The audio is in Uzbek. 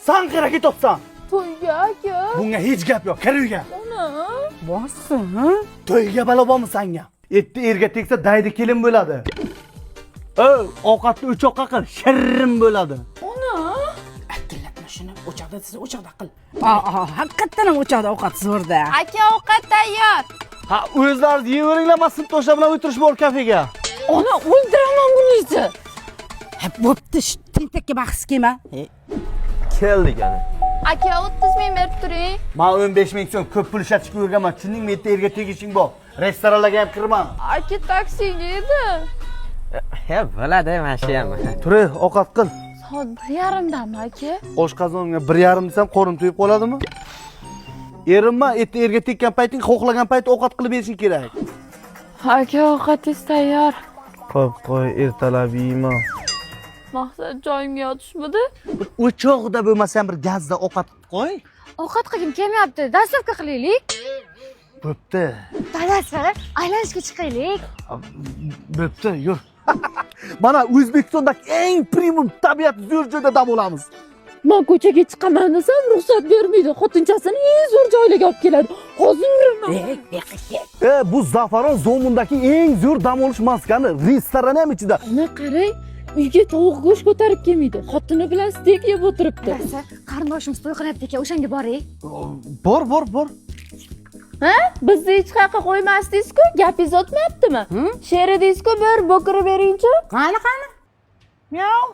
Sen qara ketyapsan. To'yga aka. Bunga hech gap yo'q. Kir uyga. Ana. Borsin, ha? To'yga balo bormi senga? Etti erga tegsa daydi kelin bo'ladi. Ovqatni 3 oqqa qil, shirin bo'ladi. Ana. Tillatma shuni, o'choqda siz o'choqda qil. Haqiqatan ham o'choqda ovqat zo'rda. Aka ovqat tayyor. Ha, o'zlaringiz yeveringlar, men sinfdoshlar bilan o'tirishib bor kafega. Ona o'ldiraman buningizni. Bo'pti, shu tentakka bahs kelma. Keldik ana. Aka 30 ming berib turing. Men 15 ming so'm ko'p pul ishlatishga o'rganman. Tushundingmi? Etti erga tegishing bor. Restoranlarga ham kirman. Aka taksiga edi. Bo'ladi, mana shu ham. Tur, ovqat qil. Soat 1:30dami aka? Oshqozonga 1:30 desam, qorin to'yib qoladimi? Erimma, etti erga tekkan payting, xohlagan payt ovqat qilib berishing kerak. Aka ovqatingiz tayyor. Qo'y, ertalab yeyman. Maqsad joyimga yotishmidi? O'choqda bo'lmasa ham bir gazda ovqat qo'y. Ovqat qilgim kelmayapti. Dastavka qilaylik. Bo'pti. Dadasi, aylanishga chiqaylik. Bo'pti, yur. Mana O'zbekistondagi eng premium tabiat zo'r joyda dam olamiz. Men ko'chaga chiqaman desam, ruxsat bermaydi. Xotinchasini eng zo'r joylarga olib keladi. Hozir yuraman. Bu Zafaron Zomundagi eng zo'r dam olish maskani, restoran ham ichida. Ana qarang, uyga tovuq go'sht ko'tarib kelmaydi. Xotini bilan stek yeb o'tiribdi. Qarindoshimiz to'y qilyapti ekan, o'shanga boring. Bor. Ha? Bizni hech qayerga qo'ymasdingiz-ku, gapingiz o'tmayaptimi? Sheridingiz-ku, bir bo'kirib beringchi. Qani? Miyav.